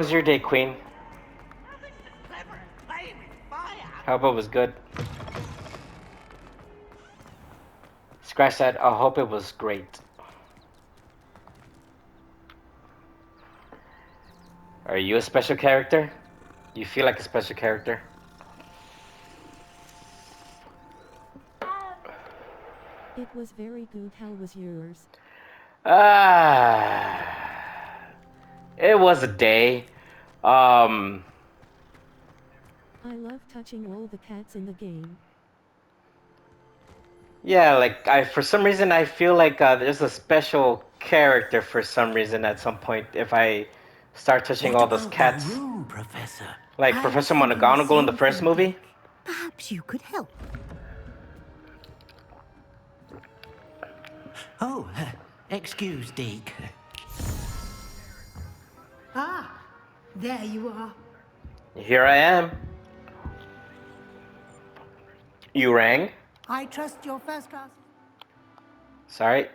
was your day, Queen? Hope it was good. Scratch that. I hope it was great. Are you a special character? You feel like a special character? It was very good. How was yours? It was a day. Um, I love touching all the cats in the game. yeah, like for some reason I feel like there's a special character for some reason at some point if I start touching What all those about cats. the room, Professor? Like I was Professor thinking the McGonagall in the same first thing, movie. Dick. Perhaps you could help. Oh, excuse, Deke. Ah, there you are. Here I am. You rang? I trust your first class. Sorry.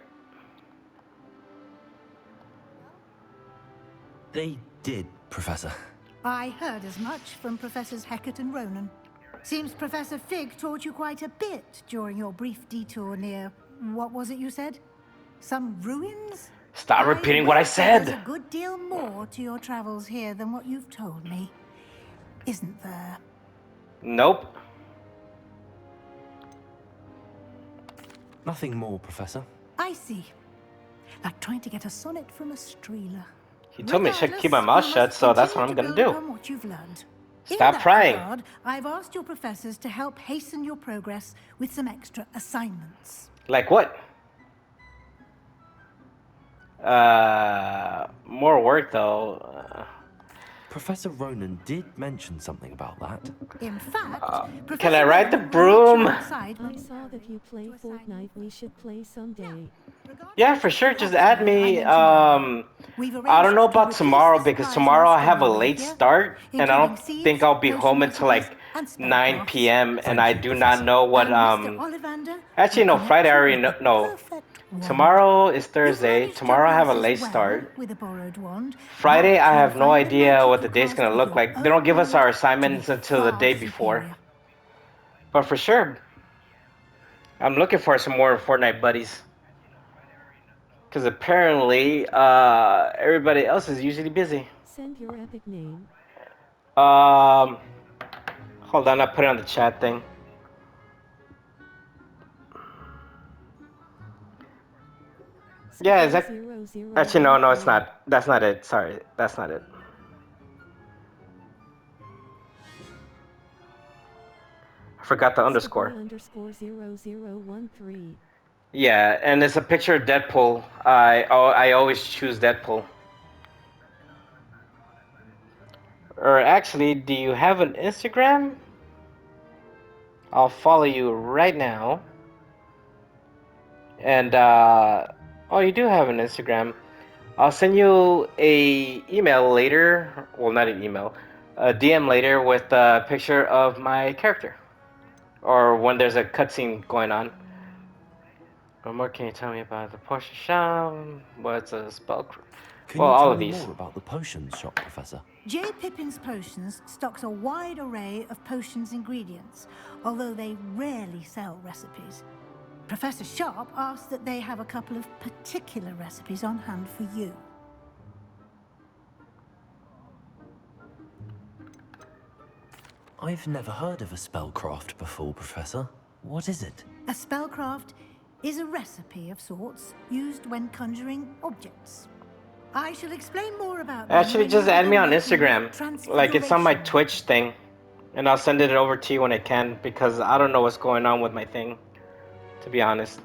They did, Professor. I heard as much from Professors Hecat and Ronan. Seems Professor Fig taught you quite a bit during your brief detour near... What was it you said? Some ruins? Stop repeating what I said. There's a good deal more to your travels here than what you've told me. Isn't there? Nope. Nothing more, Professor. I see. Like trying to get a sonnet from a streeler. He told me I should keep my mouth shut, so that's what I'm gonna do. What you've learned. Stop prying. Regard, I've asked your professors to help hasten your progress with some extra assignments. Like what? More work though. Professor Ronan did mention something about that. In fact, Can I Professor ride the Ronan will meet you broom? outside when I saw that you play Fortnite. We should play someday. Yeah, for sure. Just add me. I don't know about tomorrow because tomorrow I have a late start and I don't think I'll be home until like 9 p.m. and I do not know what Actually, no. Friday I already know. No. Tomorrow is Thursday. Tomorrow I have a late start. Friday I have no idea what the day's gonna look like. They don't give us our assignments until the day before. But for sure, I'm looking for some more Fortnite buddies. Because apparently, everybody else is usually busy. Send your epic name. Hold on, I put it on the chat thing. Yeah, is that... Actually, no, it's not. That's not it. Sorry, that's not it. I forgot the underscore. Underscore 0013. Yeah, and it's a picture of Deadpool. I always choose Deadpool. Or actually, do you have an Instagram? I'll follow you right now. And oh, you do have an Instagram. I'll send you a email later. Well, not an email. A DM later with a picture of my character. Or when there's a cutscene going on. What more can you tell me about the potion shop? What's a spell? Can Well, you all tell of me these. more about the potions shop, Professor? J. Pippin's Potions stocks a wide array of potions ingredients, although they rarely sell recipes. Professor Sharp asked that they have a couple of particular recipes on hand for you. I've never heard of a spellcraft before, Professor. What is it? A spellcraft is a recipe of sorts used when conjuring objects. I shall explain more about them Actually, when just you add me on begin working Instagram. with Like, it's on my Transfiguration. Twitch thing. And I'll send it over to you when I can. Because I don't know what's going on with my thing. To be honest.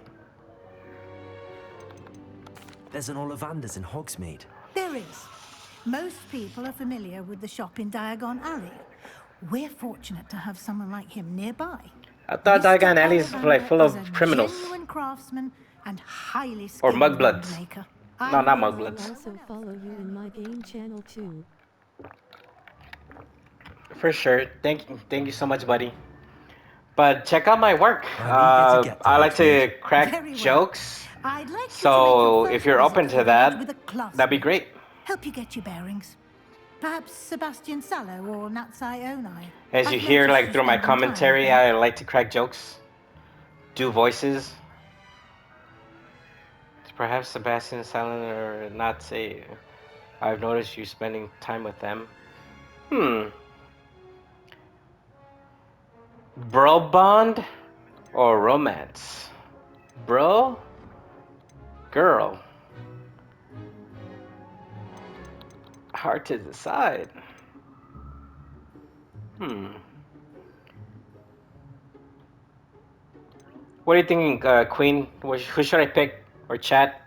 There's an Ollivander's in Hogsmeade. There is. Most people are familiar with the shop in Diagon Alley. We're fortunate to have someone like him nearby. I thought Mr. Diagon Alley's like full Ollivander of is a criminals. genuine craftsman and highly Or skilled mugbloods. maker. No, not I'll mugbloods. also follow you in my game channel too. For sure. Thank you so much, buddy. But check out my work. I'm eager to get to I like to Hogsmeade. crack Very well. jokes. I'd like you So to make your if first you're visit open the to village that, with a classmate. that'd be great. Help you get your bearings. Perhaps Sebastian Sallow or Natsai Onai. As you I've hear, noticed like you through my spending time with commentary, them. I like to crack jokes, do voices. Perhaps Sebastian Silent or not say. I've noticed you spending time with them. Bro bond or romance? Bro? Girl? Hard to decide. What are you thinking, Queen? Who should I pick? Or chat?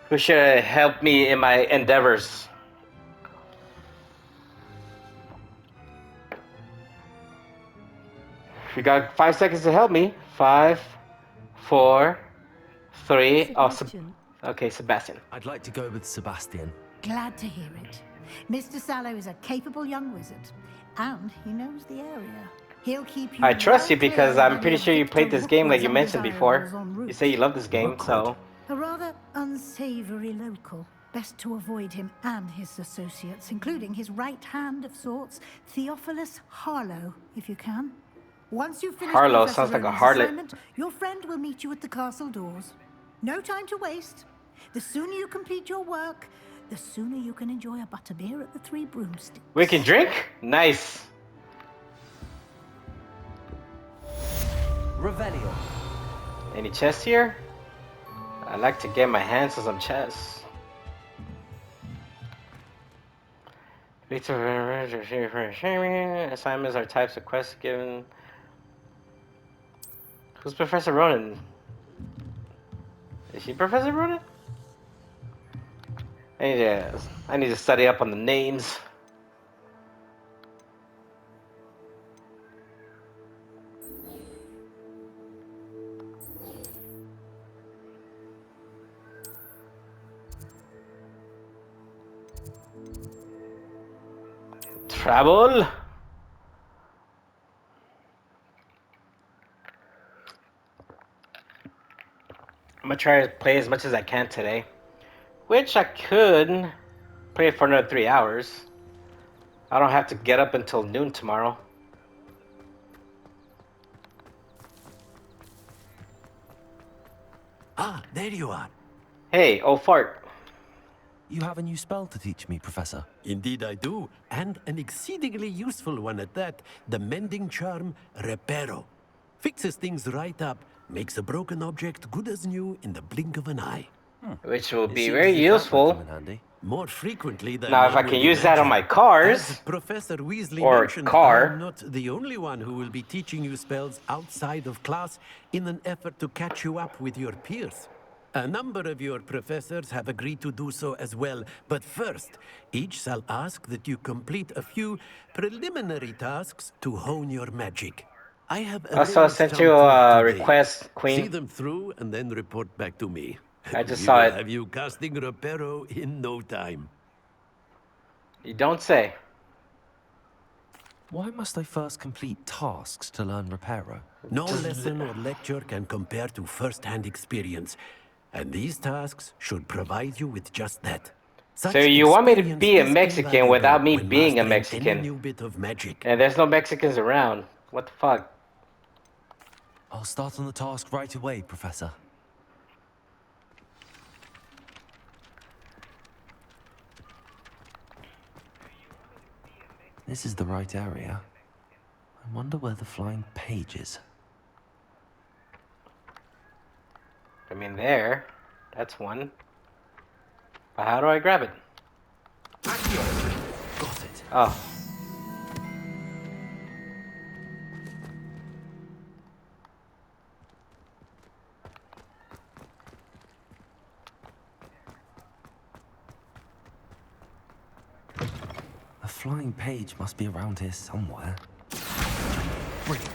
Who should help me in my endeavors? You got 5 seconds to help me. 5, 4, 3. Sebastian. Okay, Sebastian. I'd like to go with Sebastian. Glad to hear it. Mr. Sallow is a capable young wizard, and he knows the area. He'll keep you I trust well you because clear of I'm pretty any sure you Victor played this game like Rookwood's you mentioned undesirables before. en route. You say you love this game, so... A rather unsavory local. Best to avoid him and his associates, including his right hand of sorts, Theophilus Harlow, if you can. Once you've finished Harlow Professor sounds like a Ronan's harlot. assignment, your friend will meet you at the castle doors. No time to waste. The sooner you complete your work, the sooner you can enjoy a butterbeer at the Three Broomsticks. We can drink? Nice. Revelio. Any chests here? I like to get my hands on some chests. Assignments are types of quests given. Who's Professor Ronan? Is she Professor Ronan? I need to study up on the names. Travel. I'm gonna try to play as much as I can today, which I could play for another 3 hours. I don't have to get up until noon tomorrow. Ah, there you are. Hey, oh fart. You have a new spell to teach me, Professor. Indeed I do, and an exceedingly useful one at that. The mending charm, Reparo. Fixes things right up, makes a broken object good as new in the blink of an eye. Which will It be seems very as if that would useful. come in handy. More frequently than Now, if I one can would use that on imagine. my cars, As Professor Weasley or mentioned, car. I'm not the only one who will be teaching you spells outside of class in an effort to catch you up with your peers. A number of your professors have agreed to do so as well, but first, each shall ask that you complete a few preliminary tasks to hone your magic. I have Also, I arranged sent some you for a today. request, See Queen. them through and then report back to me. I just We saw will it. have you casting Reparo in no time. You don't say. Why must I first complete tasks to learn Reparo? No lesson or lecture can compare to first-hand experience, and these tasks should provide you with just that. So Such you want me to experience be a is Mexican invaluable without me when being a mastering Mexican? any new bit of magic. And there's no Mexicans around. What the fuck? I'll start on the task right away, Professor. This is the right area. I wonder where the flying page is. I mean, there. That's one. But how do I grab it? Got it. Oh. The flying page must be around here somewhere. Brilliant.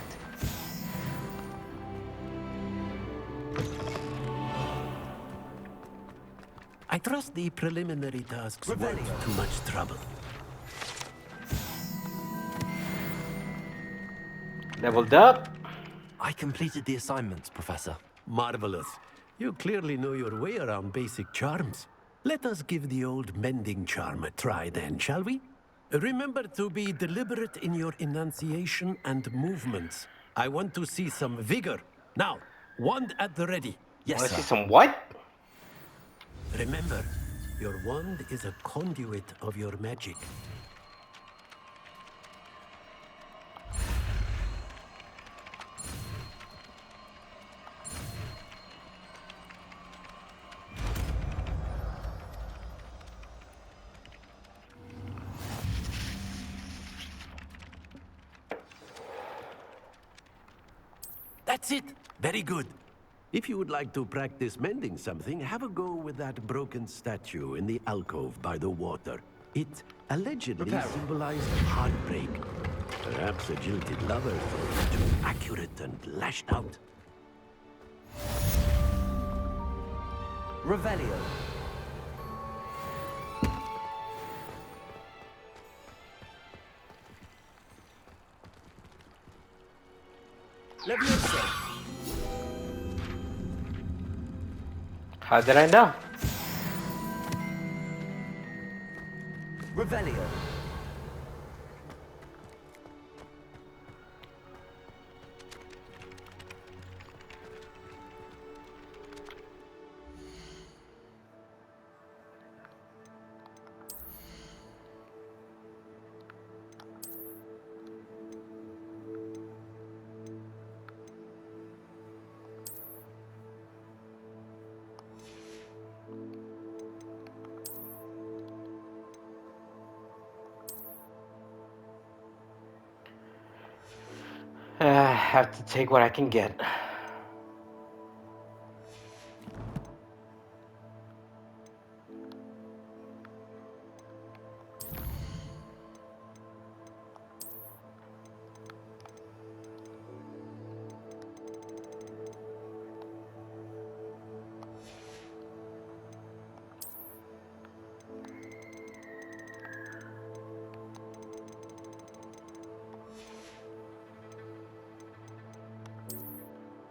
I trust the preliminary tasks weren't too much trouble. Leveled up. I completed the assignments, Professor. Marvelous. You clearly know your way around basic charms. Let us give the old mending charm a try then, shall we? Remember to be deliberate in your enunciation and movements. I want to see some vigor. Now, wand at the ready. Yes, Let's see sir. some what? Remember, your wand is a conduit of your magic. That's it! Very good. If you would like to practice mending something, have a go with that broken statue in the alcove by the water. It allegedly symbolized heartbreak. Perhaps a jilted lover thought it too accurate and lashed out. Revelio. Leviosa. How did I know? Revelio. I have to take what I can get.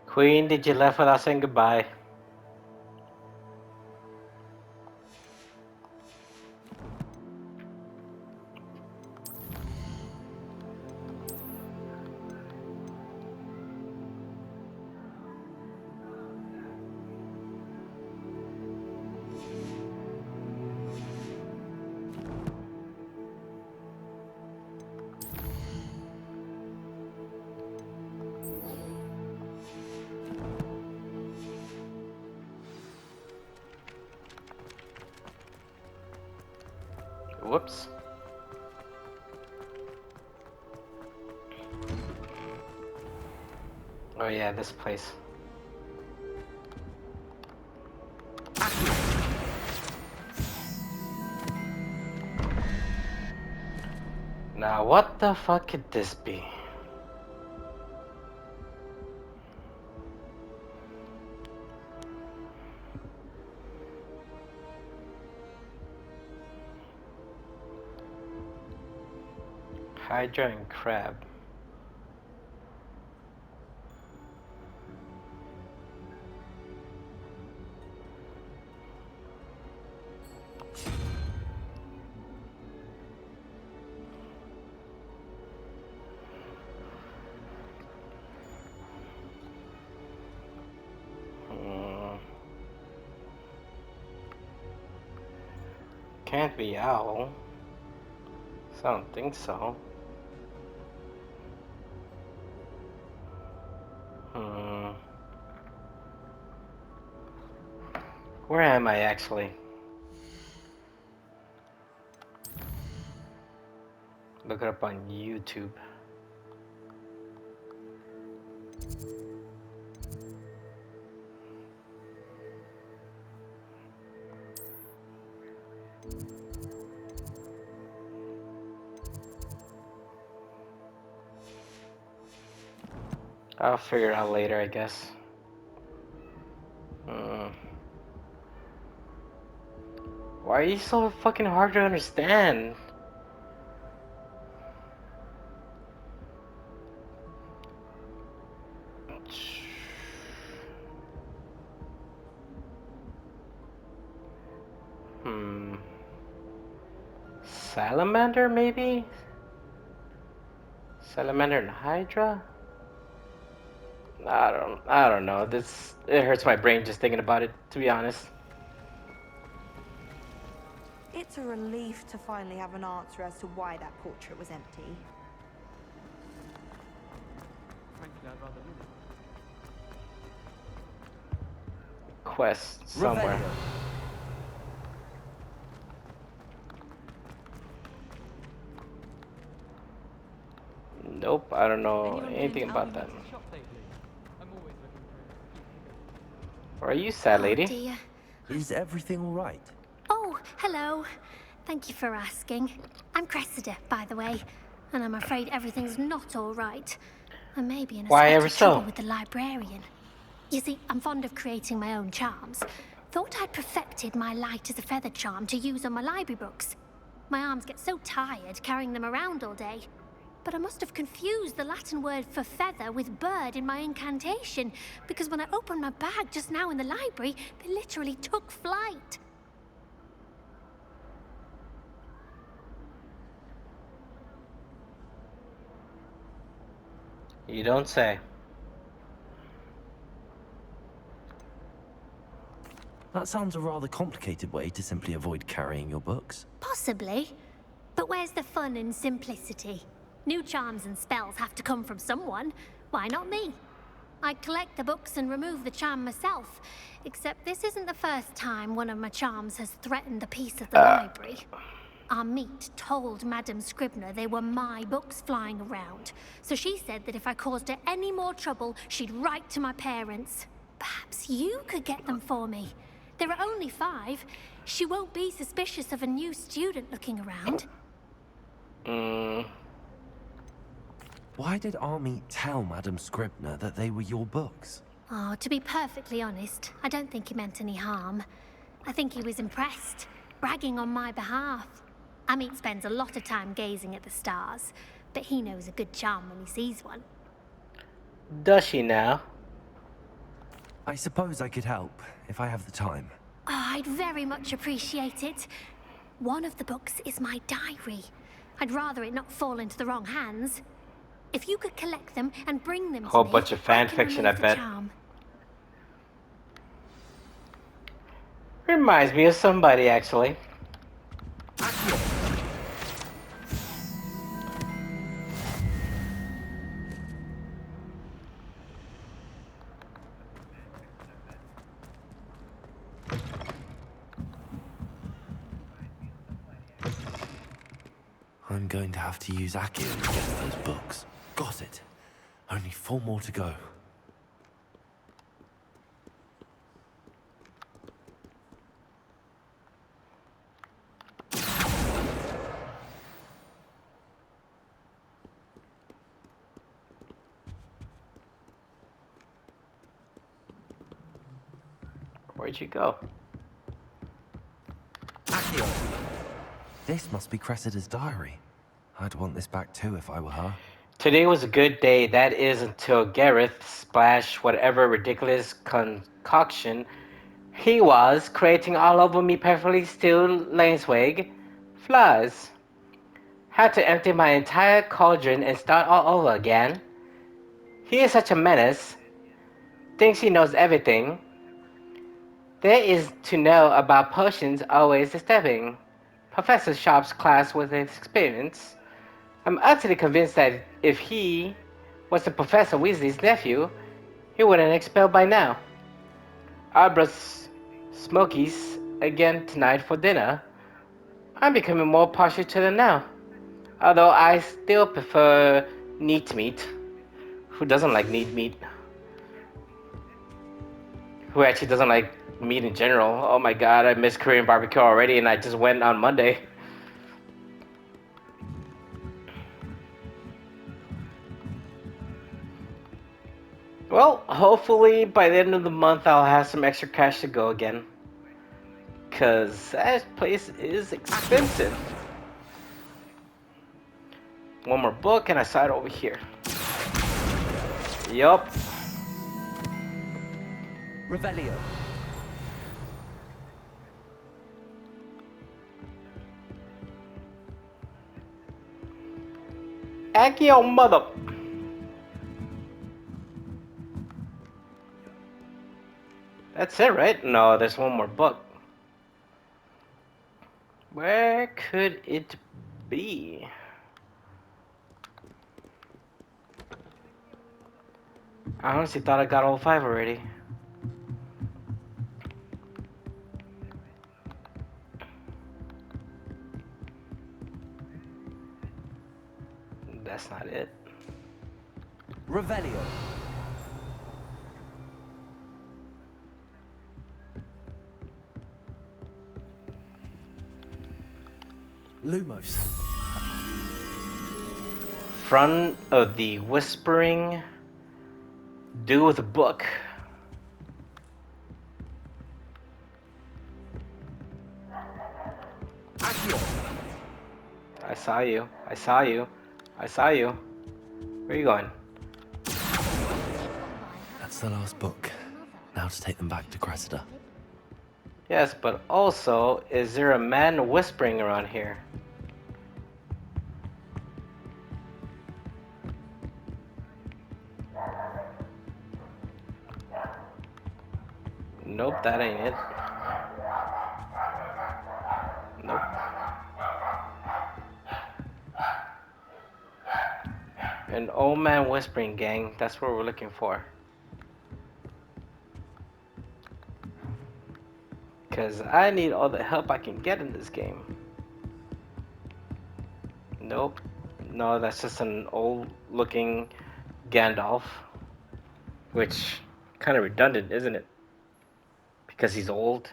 Queen, did you left without saying goodbye? Whoops. Oh yeah, this place. Now what the fuck could this be? Hydra and crab. Can't be owl. So I don't think so. Where am I actually? Look it up on YouTube. I'll figure it out later, I guess. Why are you so fucking hard to understand? salamander, maybe? Salamander and Hydra? I don't know. It hurts my brain just thinking about it, to be honest. It's a relief to finally have an answer as to why that portrait was empty. Quest somewhere. Nope, I don't know anything about that. Or are you sad, lady? Oh dear. Is everything all right? Oh, hello. Thank you for asking. I'm Cressida, by the way, and I'm afraid everything's not all right. I may be in a Why spot ever of trouble so? with the librarian. You see, I'm fond of creating my own charms. Thought I'd perfected my light as a feather charm to use on my library books. My arms get so tired carrying them around all day. But I must have confused the Latin word for feather with bird in my incantation, because when I opened my bag just now in the library, they literally took flight. You don't say. That sounds a rather complicated way to simply avoid carrying your books. Possibly. But where's the fun in simplicity? New charms and spells have to come from someone. Why not me? I'd collect the books and remove the charm myself. Except this isn't the first time one of my charms has threatened the peace of the library. Our meet told Madame Scribner they were my books flying around. So she said that if I caused her any more trouble, she'd write to my parents. Perhaps you could get them for me. There are only 5. She won't be suspicious of a new student looking around. Why did Army tell Madame Scribner that they were your books? Oh, to be perfectly honest, I don't think he meant any harm. I think he was impressed, bragging on my behalf. Amit spends a lot of time gazing at the stars, but he knows a good charm when he sees one. Does she now? I suppose I could help, if I have the time. Oh, I'd very much appreciate it. One of the books is my diary. I'd rather it not fall into the wrong hands. If you could collect them and bring them to Whole me, bunch of fan I can fiction, I remove the bet. charm. Reminds me of somebody, actually. I'm going to have to use Accio to get those books. Got it. Only 4 more to go. Where'd you go? Accio! This must be Cressida's diary. I'd want this back too if I were her. Today was a good day, that is, until Gareth splashed whatever ridiculous concoction he was creating all over me perfectly still Laneswig flies. Had to empty my entire cauldron and start all over again. He is such a menace. Thinks he knows everything. There is to know about potions always disturbing. Professor Sharp's class with his experience. I'm utterly convinced that if he was the Professor Weasley's nephew, he wouldn't expelled by now. Arbra's Smokies again tonight for dinner. I'm becoming more partial to them now. Although I still prefer neat meat. Who doesn't like neat meat? Who actually doesn't like meat in general? Oh my god, I miss Korean barbecue already and I just went on Monday. Well, hopefully by the end of the month I'll have some extra cash to go again. Cause that place is expensive. One more book and I saw it over here. Yup. Revelio. Accio mother. That's it, right? No, there's one more book. Where could it be? I honestly thought I got all 5 already. That's not it. Revelio. Lumos. Front of the Whispering. Do with a book. Accio. I saw you. I saw you. I saw you. Where are you going? That's the last book. Now to take them back to Cressida. Yes, but also, is there a man whispering around here? Nope, that ain't it. Nope. An old man whispering, gang. That's what we're looking for. Because I need all the help I can get in this game. Nope. No, that's just an old looking Gandalf. Which, kind of redundant, isn't it? Because he's old.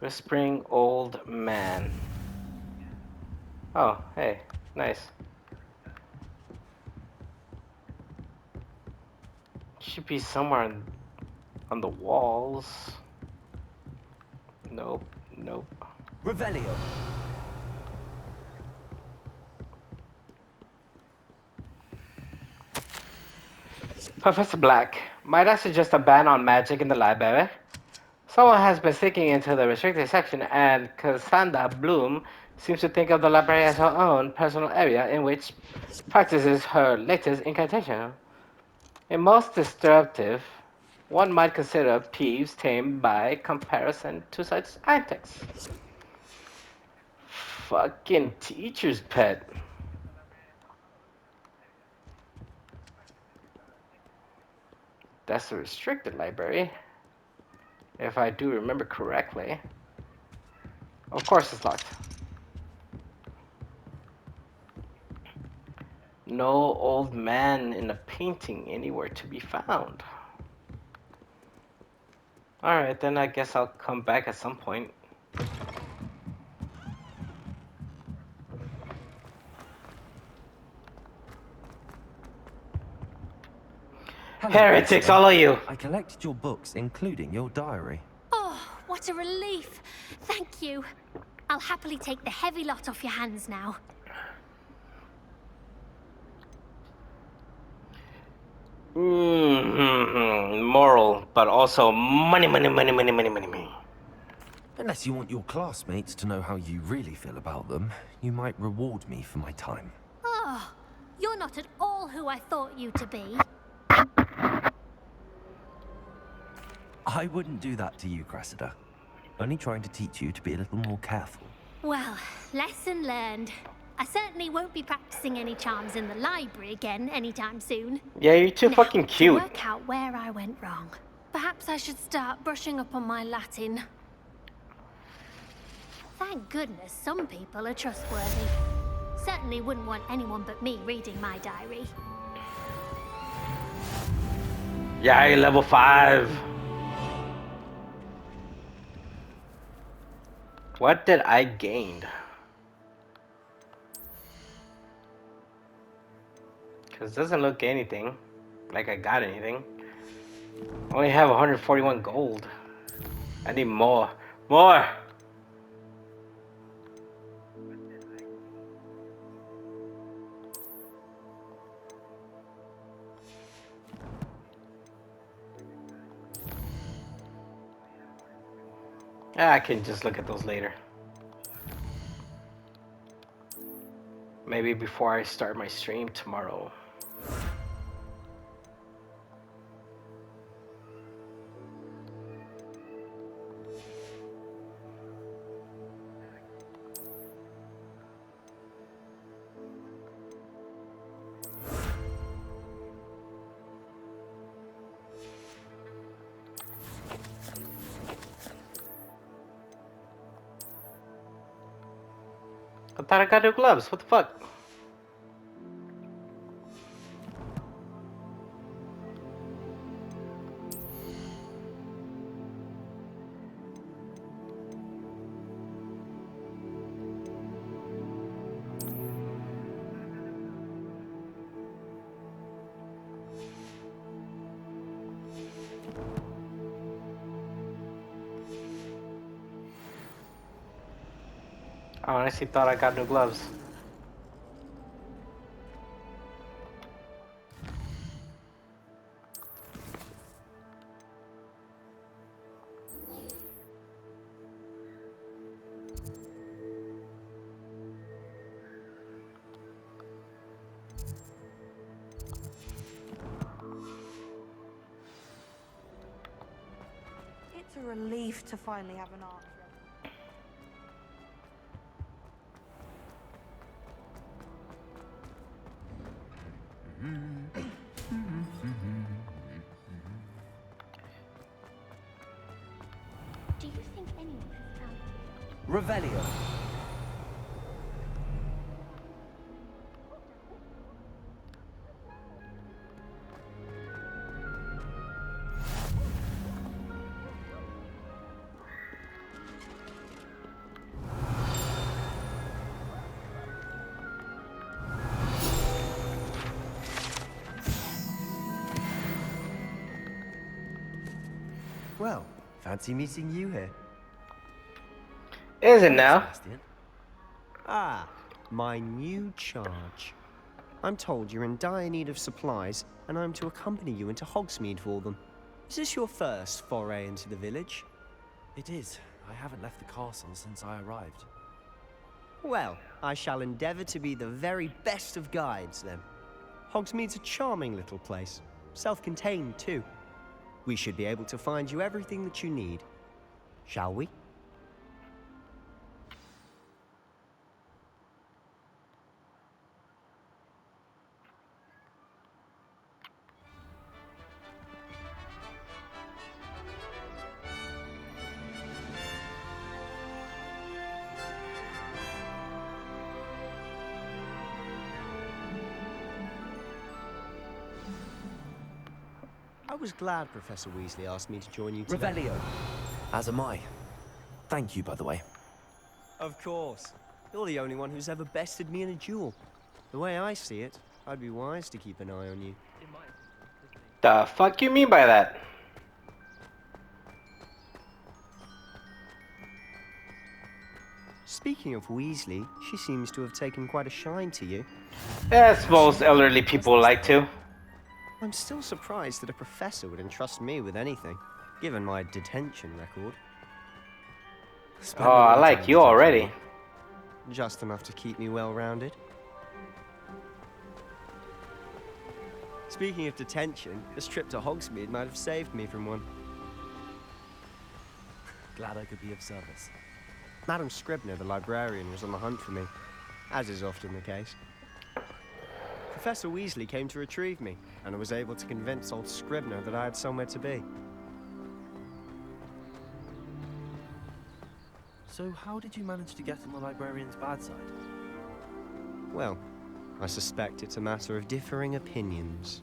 Whispering old man. Oh, hey, nice. Should be somewhere on the walls. Nope, nope. Revelio. Professor Black, might I suggest a ban on magic in the library? Someone has been sneaking into the restricted section, and Cassandra Bloom seems to think of the library as her own personal area in which practices her latest incantation. A most disruptive, one might consider Peeves tame by comparison to such antics. Fucking teacher's pet. That's the restricted library, if I do remember correctly. Of course it's locked. No old man in a painting anywhere to be found. Alright, then I guess I'll come back at some point. Hello, Heretics, Cressida. all of you! I collected your books, including your diary. Oh, what a relief. Thank you. I'll happily take the heavy lot off your hands now. Moral, but also money, money, money, money, money, money, money. Unless you want your classmates to know how you really feel about them, you might reward me for my time. Oh, you're not at all who I thought you to be. I wouldn't do that to you, Cressida. Only trying to teach you to be a little more careful. Well, lesson learned. I certainly won't be practicing any charms in the library again anytime soon. Yeah, you're too Now, fucking to cute. work out where I went wrong. Perhaps I should start brushing up on my Latin. Thank goodness some people are trustworthy. Certainly wouldn't want anyone but me reading my diary. Yeah, you're level 5. What did I gain? Because it doesn't look anything like I got anything. I only have 141 gold. I need more. More! I can just look at those later. Maybe before I start my stream tomorrow. I thought I got new gloves. What the fuck? I honestly thought I got new gloves. It's a relief to finally have an answer. Do you think anyone has found Revelio. Well, fancy meeting you here. Is it now? Sebastian. Ah, my new charge. I'm told you're in dire need of supplies, and I'm to accompany you into Hogsmeade for them. Is this your first foray into the village? It is. I haven't left the castle since I arrived. Well, I shall endeavor to be the very best of guides, then. Hogsmeade's a charming little place. Self-contained, too. We should be able to find you everything that you need. Shall we? I was glad Professor Weasley asked me to join you today. Revelio. As am I. Thank you, by the way. Of course. You're the only one who's ever bested me in a duel. The way I see it, I'd be wise to keep an eye on you. The fuck you mean by that? Speaking of Weasley, she seems to have taken quite a shine to you. As most elderly people like to. I'm still surprised that a professor would entrust me with anything, given my detention record. Oh, I like you already. Just enough to keep me well-rounded. Speaking of detention, this trip to Hogsmeade might have saved me from one. Glad I could be of service. Madam Scribner, the librarian, was on the hunt for me, as is often the case. Professor Weasley came to retrieve me, and I was able to convince old Scribner that I had somewhere to be. So how did you manage to get on the librarian's bad side? Well, I suspect it's a matter of differing opinions.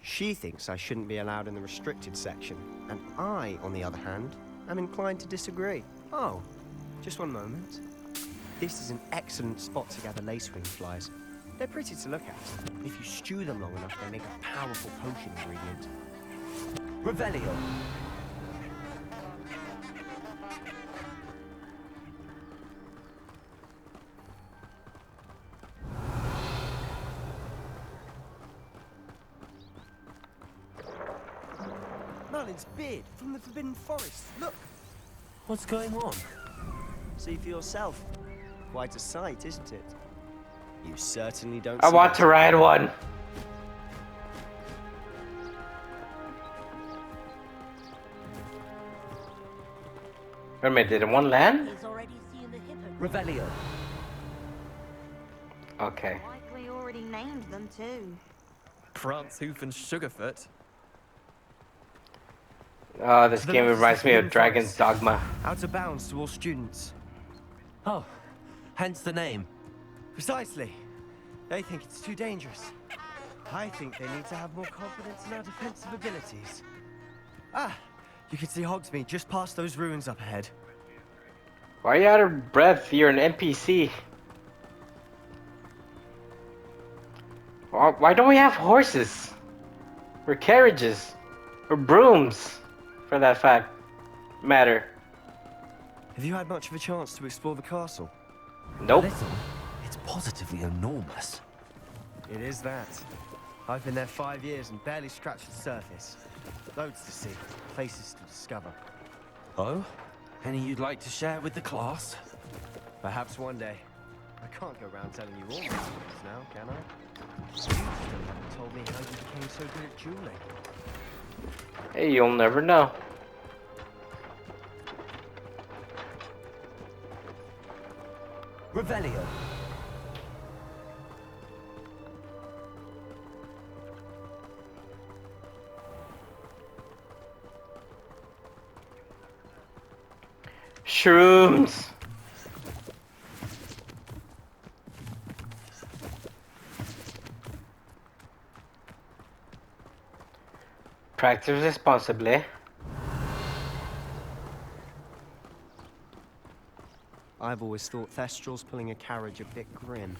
She thinks I shouldn't be allowed in the restricted section, and I, on the other hand, am inclined to disagree. Oh, just one moment. This is an excellent spot to gather lacewing flies. They're pretty to look at. If you stew them long enough, they make a powerful potion ingredient. Revelio. Merlin's beard from the Forbidden Forest. Look! What's going on? See for yourself. Quite a sight, isn't it? You certainly don't I see want that. to ride one. Wait a minute, did one land? Revelio. Okay. Like we already named them too. Prance, Hoof, and Sugarfoot. This The game notice reminds of me of Forbidden Dragon's Forest. Dogma. Out of bounds to all students. Oh, hence the name. Precisely. They think it's too dangerous. I think they need to have more confidence in our defensive abilities. Ah, you can see Hogsmeade just past those ruins up ahead. Why are you out of breath? You're an NPC. Why don't we have horses? Or carriages? Or brooms? For that matter. Have you had much of a chance to explore the castle? Nope. Little. It's positively enormous. It is that. I've been there 5 years and barely scratched the surface. Loads to see, places to discover. Oh? Any you'd like to share with the class? Perhaps one day. I can't go around telling you all my secrets now, can I? You still haven't told me how you became so good at dueling. Hey, you'll never know. Revelio. Shrooms. Practice responsibly. I've always thought Thestrals pulling a carriage a bit grim.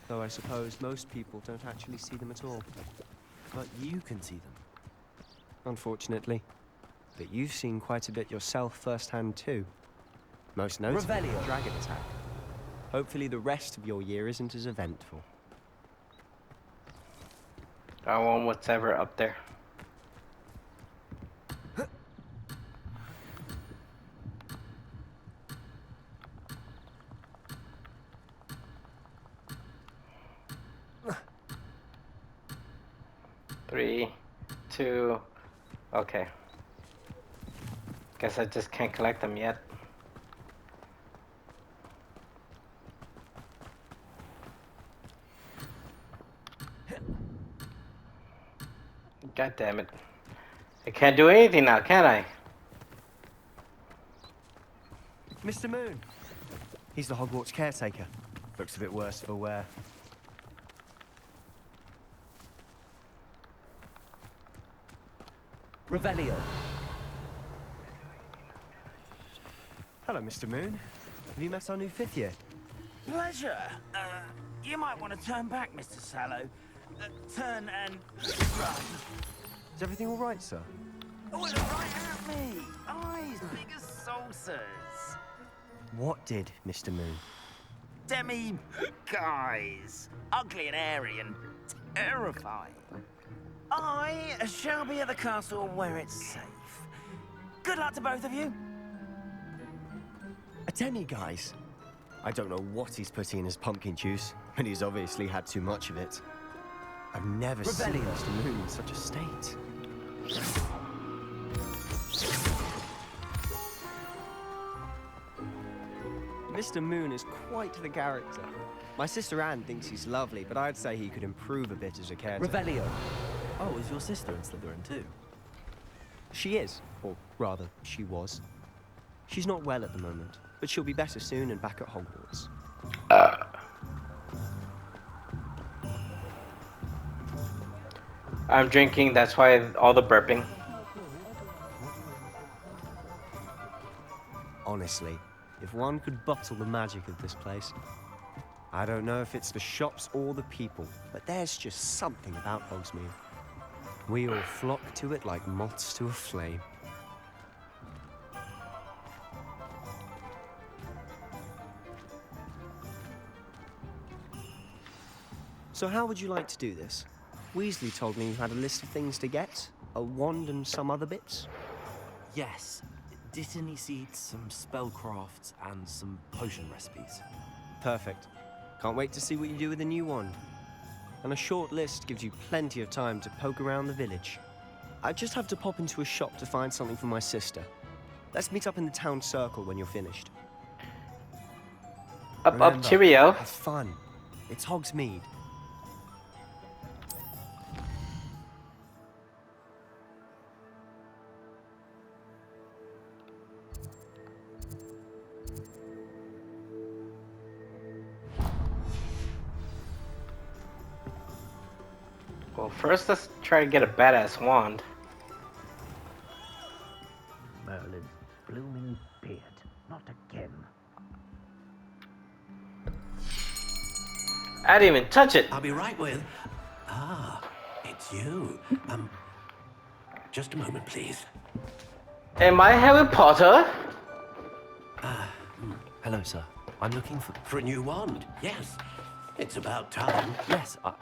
Though I suppose most people don't actually see them at all. But you can see them. Unfortunately. But you've seen quite a bit yourself firsthand too. Most notably, the Revelio. dragon attack. Hopefully the rest of your year isn't as eventful. I want whatever up there. Three, two, okay. Guess I just can't collect them yet. God damn it. I can't do anything now, can I? Mr. Moon! He's the Hogwarts caretaker. Looks a bit worse for wear. Revelio. Hello, Mr. Moon. Have you met our new 5th year? Pleasure. You might want to turn back, Mr. Sallow. Turn and run. Is everything all right, sir? Oh, it's right at me. Eyes big as saucers. What did, Mr. Moon? Demi guys. Ugly and airy and terrifying. I shall be at the castle where it's safe. Good luck to both of you. A demi, guys. I don't know what he's putting in his pumpkin juice, but he's obviously had too much of it. I've never seen Revelio. Mr. Moon in such a state. Mr. Moon is quite the character. My sister Anne thinks he's lovely, but I'd say he could improve a bit as a caretaker. Revelio. Oh, is your sister in Slytherin too? She is, or rather, she was. She's not well at the moment, but she'll be better soon and back at Hogwarts. I'm drinking, that's why all the burping. Honestly, if one could bottle the magic of this place. I don't know if it's the shops or the people, but there's just something about Hogsmeade. We all flock to it like moths to a flame. So how would you like to do this? Weasley told me you had a list of things to get, a wand and some other bits. Yes. Dittany seeds, some spellcrafts, and some potion recipes. Perfect. Can't wait to see what you do with the new wand. And a short list gives you plenty of time to poke around the village. I just have to pop into a shop to find something for my sister. Let's meet up in the town circle when you're finished. Remember, cheerio. Have fun. It's Hogsmeade. Well, first let's try to get a badass wand. Merlin's blooming beard. Not again. I didn't even touch it. I'll be right with. Ah, it's you. Just a moment, please. Am I Harry Potter? Hello, sir. I'm looking For a new wand, yes. It's about time. Yes, Well,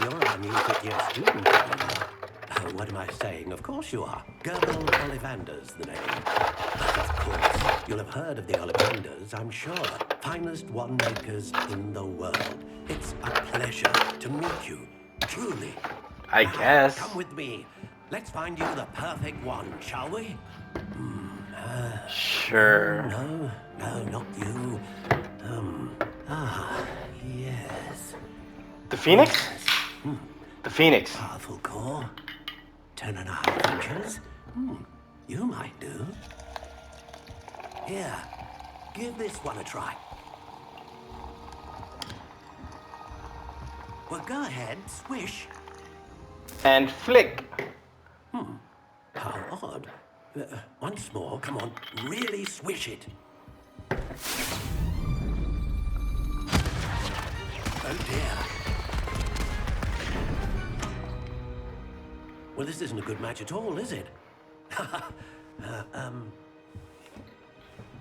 you're our new fifth-year student. Oh, what am I saying? Of course you are. Gerbil Ollivander's the name. But of course, you'll have heard of the Ollivanders, I'm sure. Finest wand makers in the world. It's a pleasure to meet you, truly. I Now, guess. Come with me. Let's find you the perfect wand, shall we? Sure. No, not you. Yes. The Phoenix? The Phoenix. Powerful core. 10.5 inches. You might do. Here, give this one a try. Well, go ahead, swish. And flick. How odd. Once more, come on, really swish it. Oh dear. Well, this isn't a good match at all, is it?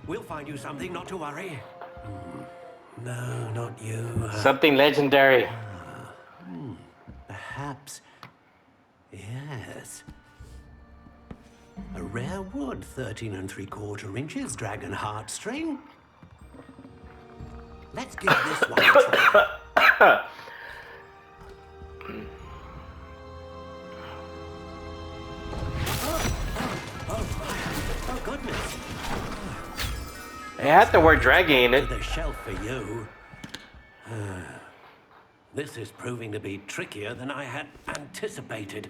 We'll find you something, not to worry. No, not you. Something legendary. Perhaps. Yes. A rare wood, 13 3/4 inches, dragon heartstring. Let's give this one a try. Oh, goodness. It had the word dragon in it. The shelf for you. This is proving to be trickier than I had anticipated.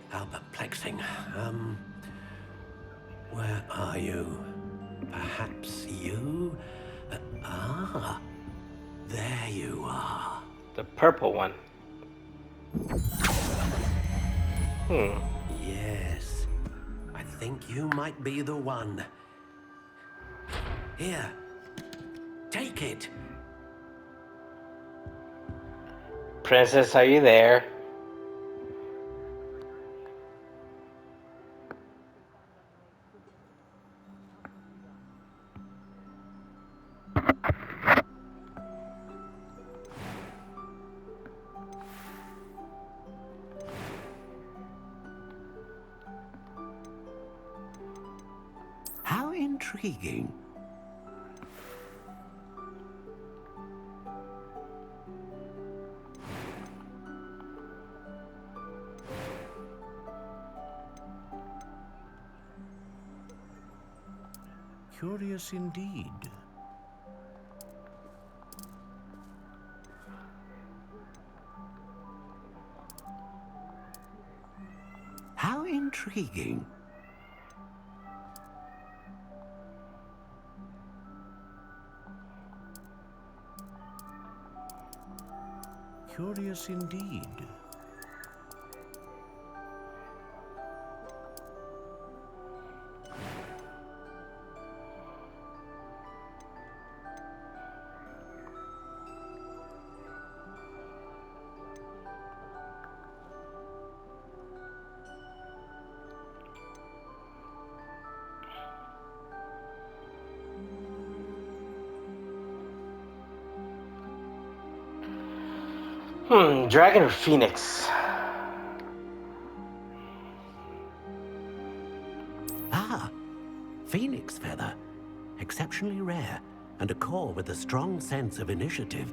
How perplexing. Where are you? Perhaps you? There you are. The purple one. Yes. I think you might be the one. Here. Take it. Princess, are you there? How intriguing. Curious indeed. How intriguing. Curious indeed. Dragon or Phoenix? Ah, phoenix feather. Exceptionally rare, and a core with a strong sense of initiative.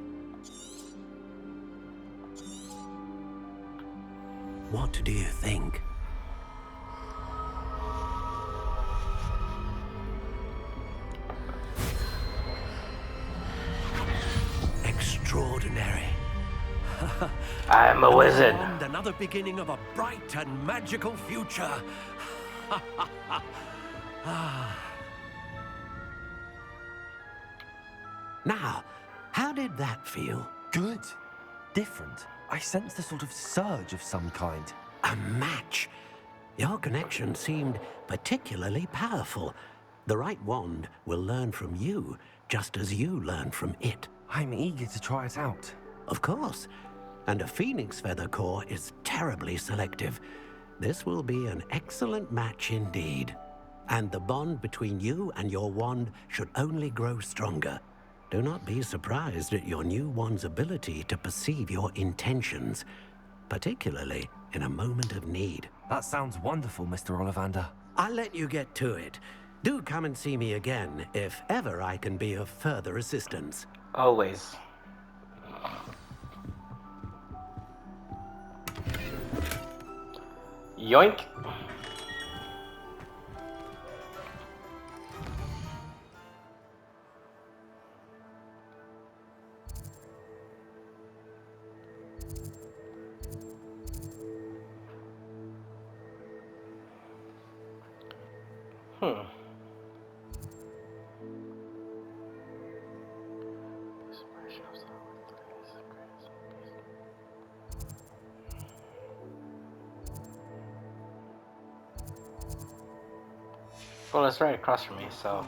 What do you think? Extraordinary. I'm a wizard. And another beginning of a bright and magical future. Now, how did that feel? Good. Different. I sensed a sort of surge of some kind. A match. Your connection seemed particularly powerful. The right wand will learn from you, just as you learn from it. I'm eager to try it out. Of course. And a phoenix feather core is terribly selective. This will be an excellent match indeed. And the bond between you and your wand should only grow stronger. Do not be surprised at your new wand's ability to perceive your intentions, particularly in a moment of need. That sounds wonderful, Mr. Ollivander. I'll let you get to it. Do come and see me again if ever I can be of further assistance. Always. Yoink. Well, it's right across from me, so...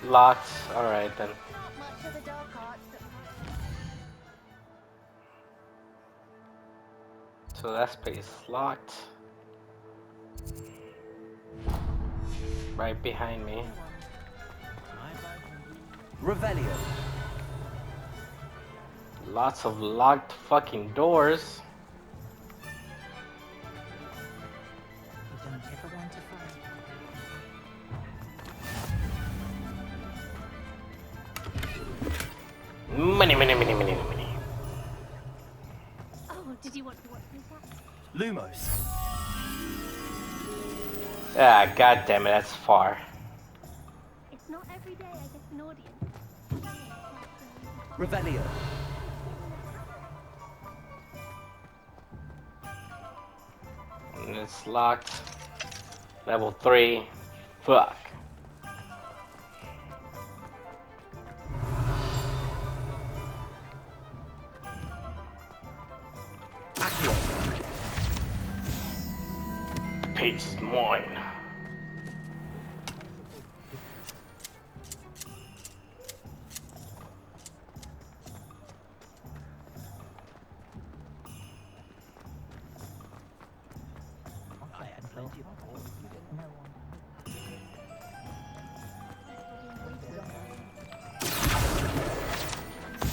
Locked. Alright then. So that space locked. Right behind me. Revelio. Lots of locked fucking doors. Money. Oh, did you want to watch me that? Lumos. Ah, god damn it, that's far. It's not every day I get an audience. Revelio. And it's locked. Level 3. Fuck. Page is mine.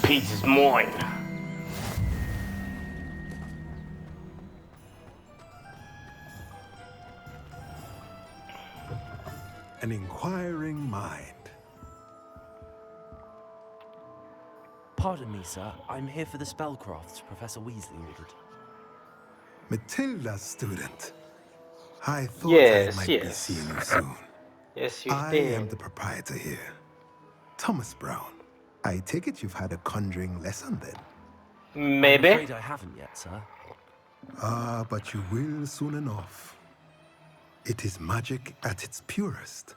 Peace is mine. An inquiring mind. Pardon me, sir. I'm here for the spellcrafts Professor Weasley ordered. Matilda's student. I thought Yes, I might yes. be seeing you soon. Yes, you I did. am the proprietor here, Thomas Brown. I take it you've had a conjuring lesson then? Maybe. I'm afraid I haven't yet, sir. Ah, but you will soon enough. It is magic at its purest,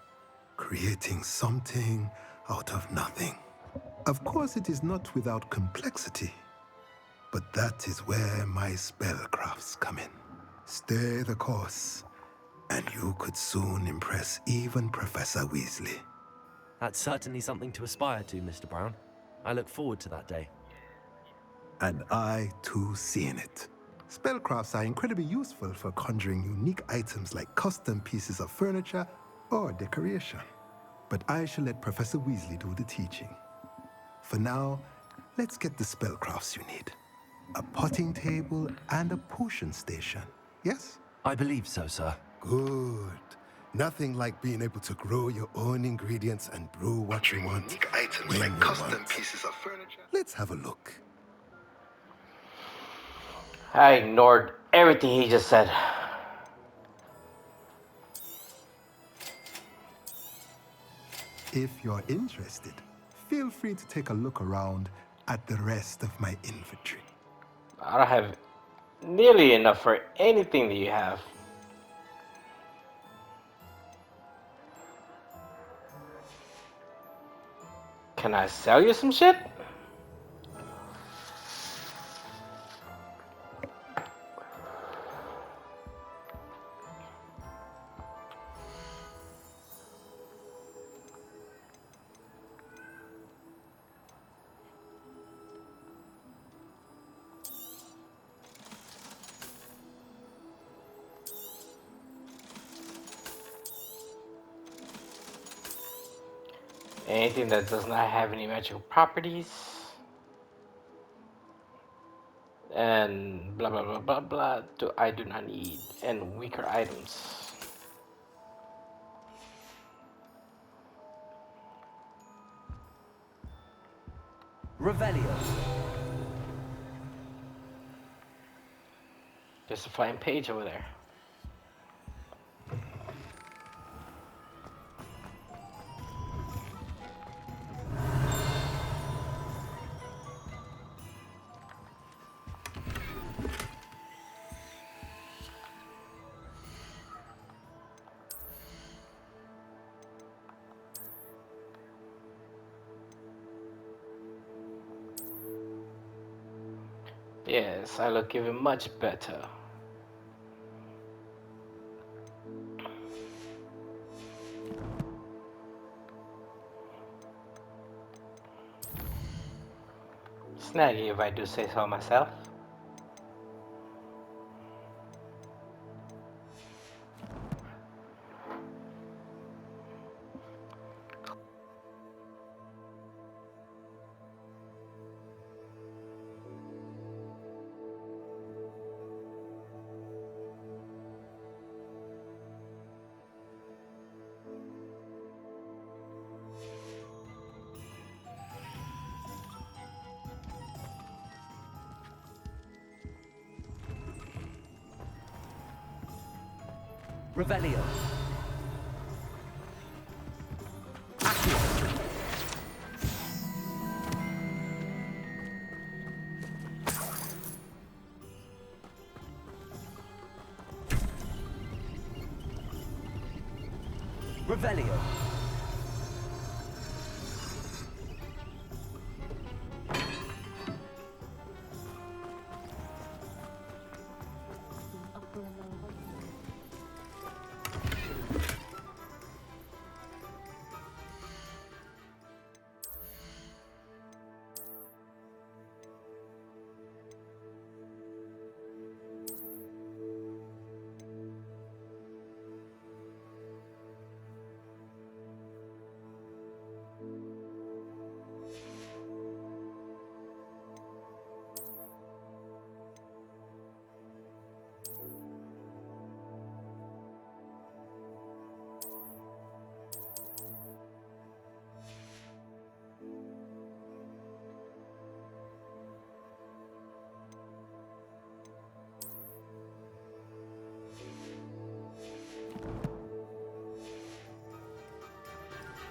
creating something out of nothing. Of course, it is not without complexity, but that is where my spellcrafts come in. Stay the course, and you could soon impress even Professor Weasley. That's certainly something to aspire to, Mr. Brown. I look forward to that day. And I, too, seeing it. Spellcrafts are incredibly useful for conjuring unique items like custom pieces of furniture or decoration. But I shall let Professor Weasley do the teaching. For now, let's get the spellcrafts you need. A potting table and a potion station, yes? I believe so, sir. Good. Nothing like being able to grow your own ingredients and brew what you want. Unique items when like you custom want. pieces of furniture. Let's have a look. I ignored everything he just said. If you're interested, feel free to take a look around at the rest of my inventory. I don't have nearly enough for anything that you have. Can I sell you some shit? Anything that does not have any magical properties. And blah blah blah blah blah. I do not need. And weaker items. Revelio. There's a flying page over there. Yes, I look even much better. Snaggy if I do say so myself. Revelio. Revelio.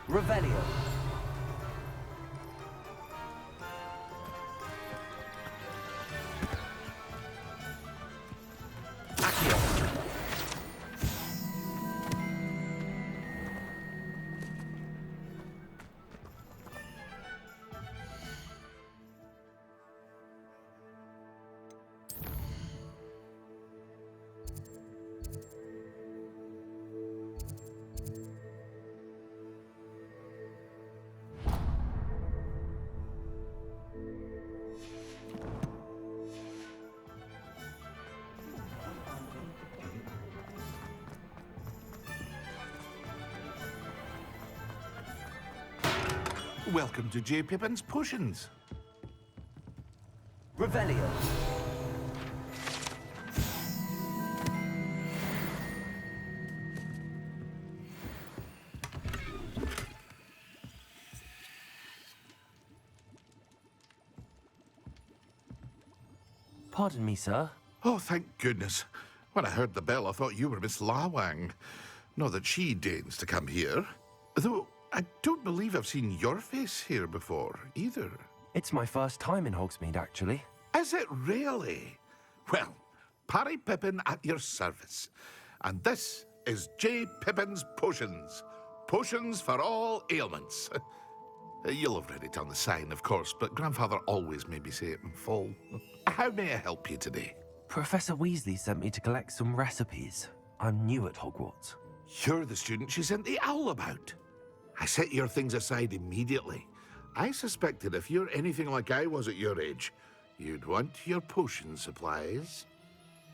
Revelio. Welcome to J. Pippin's Potions. Revelio. Pardon me, sir. Oh, thank goodness. When I heard the bell, I thought you were Miss Lawang. Not that she deigns to come here. Though, I don't believe I've seen your face here before, either. It's my first time in Hogsmeade, actually. Is it really? Well, Parry Pippin at your service. And this is J. Pippin's Potions. Potions for all ailments. You'll have read it on the sign, of course, but Grandfather always made me say it in full. How may I help you today? Professor Weasley sent me to collect some recipes. I'm new at Hogwarts. You're the student she sent the owl about. I set your things aside immediately. I suspected if you're anything like I was at your age, you'd want your potion supplies.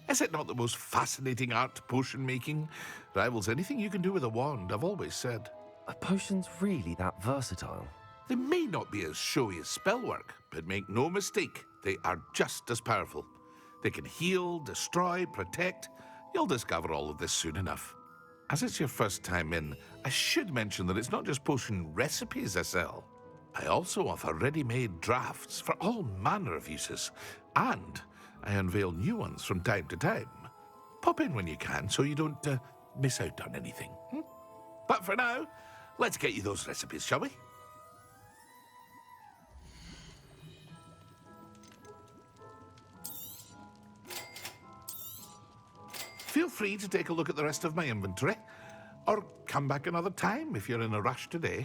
Is it not the most fascinating art, potion making? Rivals anything you can do with a wand, I've always said. Are potions really that versatile? They may not be as showy as spellwork, but make no mistake, they are just as powerful. They can heal, destroy, protect. You'll discover all of this soon enough. As it's your first time in, I should mention that it's not just potion recipes I sell. I also offer ready-made drafts for all manner of uses, and I unveil new ones from time to time. Pop in when you can so you don't miss out on anything. But for now, let's get you those recipes, shall we? Feel free to take a look at the rest of my inventory, or come back another time if you're in a rush today.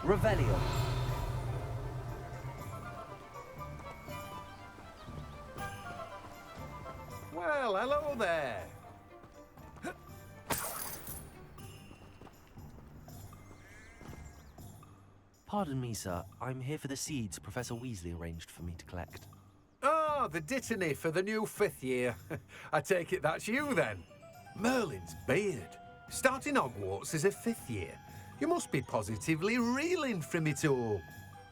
Revelio. Well, hello there. Pardon me, sir. I'm here for the seeds Professor Weasley arranged for me to collect. Oh, the dittany for the new 5th year. I take it that's you, then. Merlin's beard. Starting Hogwarts as a 5th year. You must be positively reeling from it all.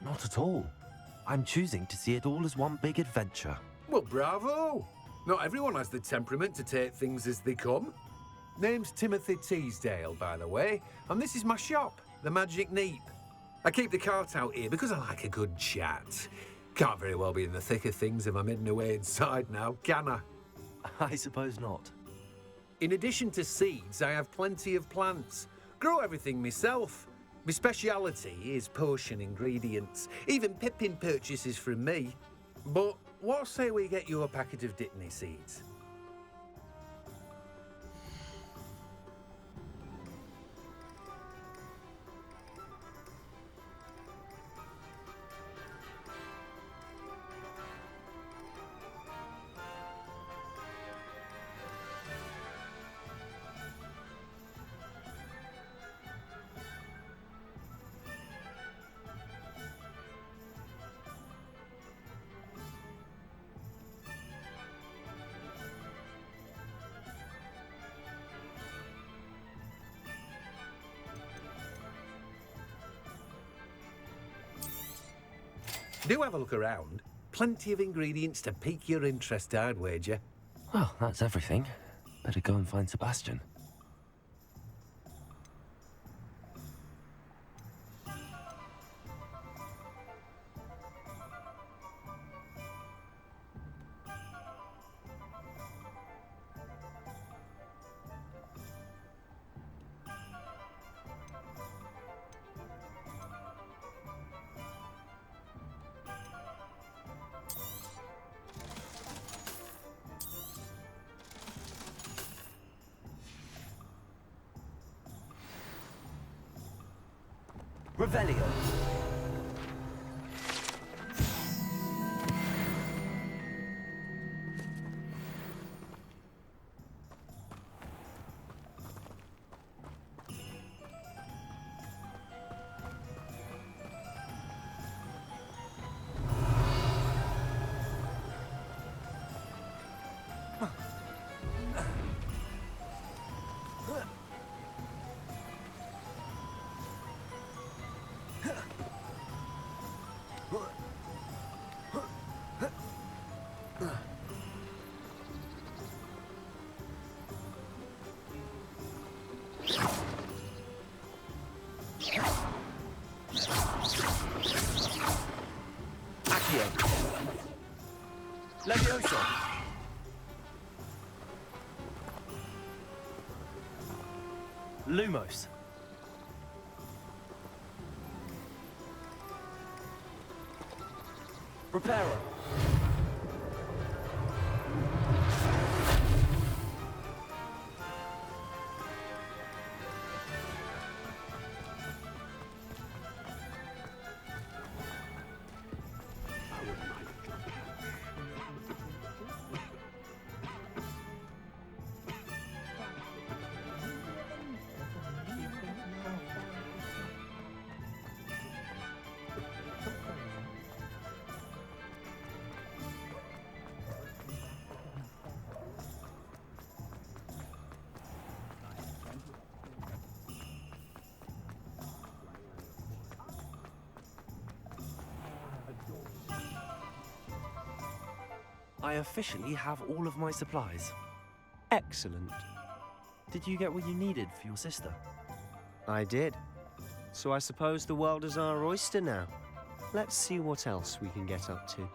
Not at all. I'm choosing to see it all as one big adventure. Well, bravo. Not everyone has the temperament to take things as they come. Name's Timothy Teasdale, by the way, and this is my shop, the Magic Neep. I keep the cart out here because I like a good chat. Can't very well be in the thick of things if I'm hidden away inside now, can I? I suppose not. In addition to seeds, I have plenty of plants. Grow everything myself. My speciality is potion ingredients. Even Pippin purchases from me. But what say we get you a packet of Dittany seeds? Do have a look around. Plenty of ingredients to pique your interest, I'd wager. Well, that's everything. Better go and find Sebastian. Revelio. Levioso. Lumos. Reparo. I officially have all of my supplies. Excellent. Did you get what you needed for your sister? I did. So I suppose the world is our oyster now. Let's see what else we can get up to.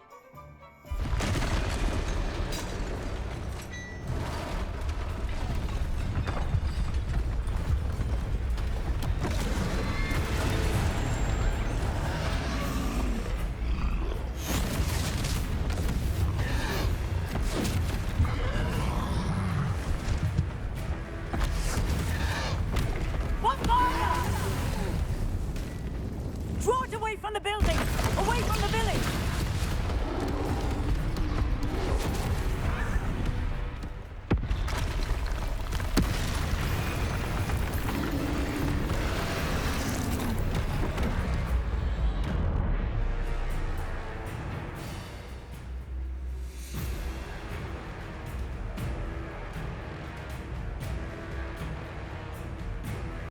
Draw it away from the building!